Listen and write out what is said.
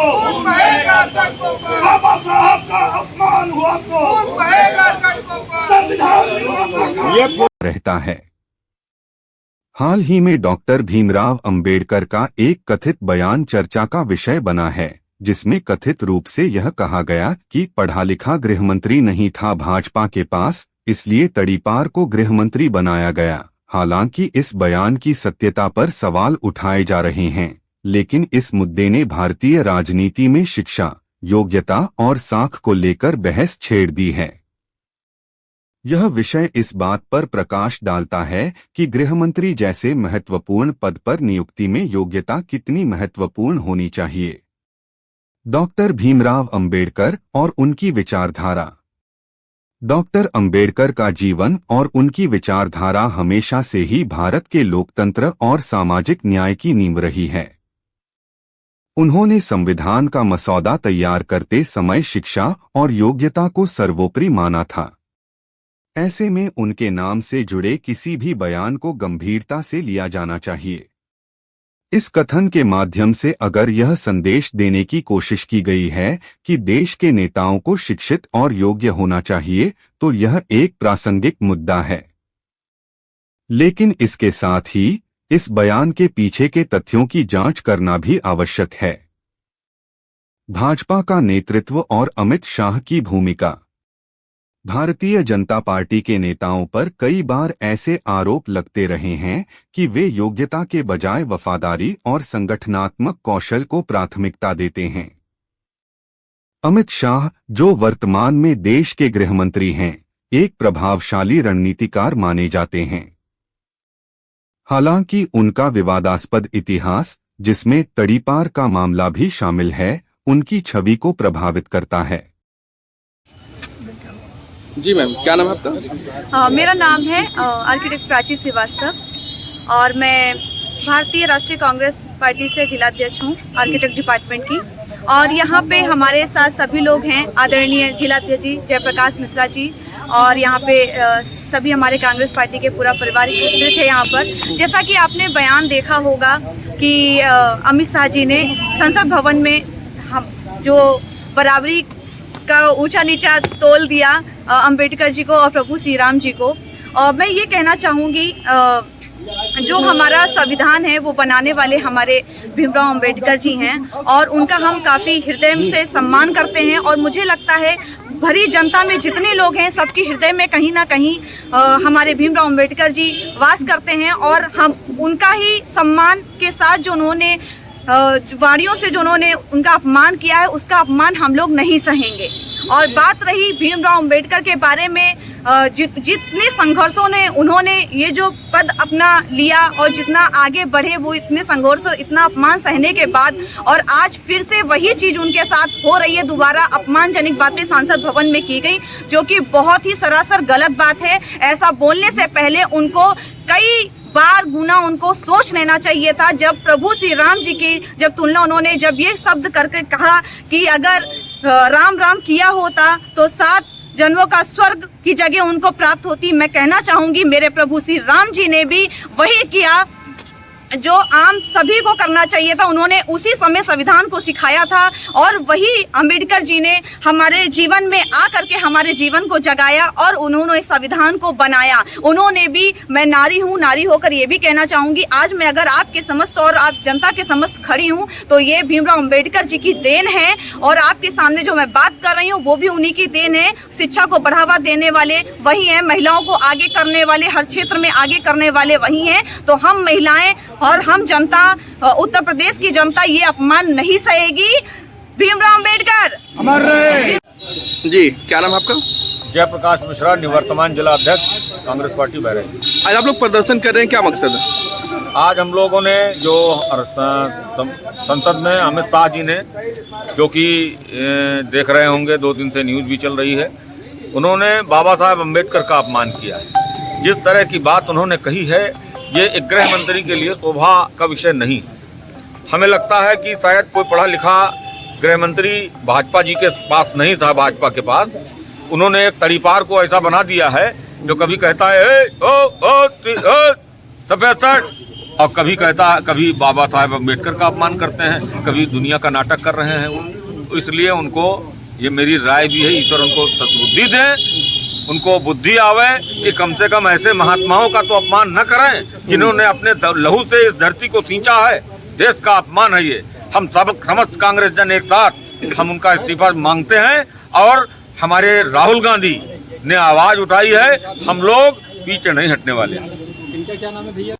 खून बहेगा सड़कों पर, बाबा साहब का अपमान हुआ तो खून बहेगा सड़कों पर, संविधान निर्माता का ये रहता है। हाल ही में डॉक्टर भीमराव अंबेडकर का एक कथित बयान चर्चा का विषय बना है, जिसमें कथित रूप से यह कहा गया कि पढ़ा लिखा गृहमंत्री नहीं था भाजपा के पास, इसलिए तड़ीपार को गृहमंत्री बनाया गया। हालांकि इस बयान की सत्यता पर सवाल उठाए जा रहे हैं, लेकिन इस मुद्दे ने भारतीय राजनीति में शिक्षा, योग्यता और साख को लेकर बहस छेड़ दी है। यह विषय इस बात पर प्रकाश डालता है कि गृहमंत्री जैसे महत्वपूर्ण पद पर नियुक्ति में योग्यता कितनी महत्वपूर्ण होनी चाहिए। डॉक्टर भीमराव अंबेडकर और उनकी विचारधारा। डॉक्टर अंबेडकर का जीवन और उनकी विचारधारा हमेशा से ही भारत के लोकतंत्र और सामाजिक न्याय की नींव रही है। उन्होंने संविधान का मसौदा तैयार करते समय शिक्षा और योग्यता को सर्वोपरि माना था। ऐसे में उनके नाम से जुड़े किसी भी बयान को गंभीरता से लिया जाना चाहिए। इस कथन के माध्यम से अगर यह संदेश देने की कोशिश की गई है कि देश के नेताओं को शिक्षित और योग्य होना चाहिए, तो यह एक प्रासंगिक मुद्दा है। लेकिन इसके साथ ही इस बयान के पीछे के तथ्यों की जांच करना भी आवश्यक है। भाजपा का नेतृत्व और अमित शाह की भूमिका। भारतीय जनता पार्टी के नेताओं पर कई बार ऐसे आरोप लगते रहे हैं कि वे योग्यता के बजाय वफादारी और संगठनात्मक कौशल को प्राथमिकता देते हैं। अमित शाह, जो वर्तमान में देश के गृहमंत्री हैं, एक प्रभावशाली रणनीतिकार माने जाते हैं। हालांकि उनका विवादास्पद इतिहास, जिसमें तड़ीपार का मामला भी शामिल है, उनकी छवि को प्रभावित करता है। जी मैम, क्या नाम है आपका? मेरा नाम है आर्किटेक्ट प्राची श्रीवास्तव और मैं भारतीय राष्ट्रीय कांग्रेस पार्टी से जिलाध्यक्ष हूँ आर्किटेक्ट डिपार्टमेंट की। और यहाँ पे हमारे साथ सभी लोग हैं, आदरणीय जिलाध्यक्ष जी जयप्रकाश मिश्रा जी, और यहाँ पे सभी हमारे कांग्रेस पार्टी के पूरा परिवार एकत्रित है यहाँ पर। जैसा कि आपने बयान देखा होगा कि अमित शाह जी ने संसद भवन में हम जो बराबरी का ऊंचा नीचा तोल दिया अंबेडकर जी को और प्रभु श्री राम जी को। और मैं ये कहना चाहूँगी, जो हमारा संविधान है वो बनाने वाले हमारे भीमराव अंबेडकर जी हैं और उनका हम काफ़ी हृदय से सम्मान करते हैं। और मुझे लगता है भरी जनता में जितने लोग हैं, सबके हृदय में कहीं ना कहीं हमारे भीमराव अंबेडकर जी वास करते हैं। और हम उनका ही सम्मान के साथ जो उन्होंने वाणियों से जो उन्होंने उनका अपमान किया है, उसका अपमान हम लोग नहीं सहेंगे। और बात रही भीमराव अंबेडकर के बारे में, जितने संघर्षों ने उन्होंने ये जो पद अपना लिया और जितना आगे बढ़े, वो इतने संघर्ष, इतना अपमान सहने के बाद, और आज फिर से वही चीज़ उनके साथ हो रही है। दोबारा अपमानजनक बातें सांसद भवन में की गई, जो कि बहुत ही सरासर गलत बात है। ऐसा बोलने से पहले उनको कई बार गुना उनको सोच लेना चाहिए था। जब प्रभु श्री राम जी की जब तुलना उन्होंने जब ये शब्द करके कहा कि अगर राम राम किया होता तो 7 जन्मों का स्वर्ग की जगह उनको प्राप्त होती, मैं कहना चाहूँगी मेरे प्रभु श्री राम जी ने भी वही किया जो आम सभी को करना चाहिए था। उन्होंने उसी समय संविधान को सिखाया था और वही अंबेडकर जी ने हमारे जीवन में आकर के हमारे जीवन को जगाया और उन्होंने संविधान को बनाया। उन्होंने भी, मैं नारी हूँ, नारी होकर ये भी कहना चाहूँगी, आज मैं अगर आपके समस्त और आप जनता के समस्त खड़ी हूँ तो ये भीमराव अंबेडकर जी की देन है। और आपके सामने जो मैं बात कर रही हूँ वो भी उन्हीं की देन है। शिक्षा को बढ़ावा देने वाले वही हैं, महिलाओं को आगे करने वाले, हर क्षेत्र में आगे करने वाले वही हैं। तो हम महिलाएं और हम जनता, उत्तर प्रदेश की जनता ये अपमान नहीं सहेगी। भीमराव अंबेडकर अमर रहे। जी, क्या नाम आपका? जयप्रकाश मिश्रा, निवर्तमान जिला अध्यक्ष कांग्रेस पार्टी बहराइच। आज आप लोग प्रदर्शन कर रहे हैं, क्या मकसद है? आज हम लोगों ने जो संसद में अमित शाह जी ने, जो कि देख रहे होंगे 2 दिन से न्यूज़ भी चल रही है, उन्होंने बाबा साहब अम्बेडकर का अपमान किया है। जिस तरह की बात उन्होंने कही है, ये एक गृह मंत्री के लिए शोभा का विषय नहीं। हमें लगता है कि शायद कोई पढ़ा लिखा गृह मंत्री भाजपा जी के पास नहीं था, भाजपा के पास। उन्होंने एक तड़ीपार को ऐसा बना दिया है जो कभी कहता है सफेद शर्ट, और कभी बाबा साहेब अम्बेडकर का अपमान करते हैं, कभी दुनिया का नाटक कर रहे हैं वो। इसलिए उनको, ये मेरी राय भी है, ईश्वर उनको सद्बुद्धि दे, उनको बुद्धि आवे कि कम से कम ऐसे महात्माओं का तो अपमान न करें जिन्होंने अपने लहू से इस धरती को सींचा है। देश का अपमान है ये। हम सब समस्त कांग्रेस जन एक साथ हम उनका इस्तीफा मांगते हैं और हमारे राहुल गांधी ने आवाज उठाई है, हम लोग पीछे नहीं हटने वाले हैं।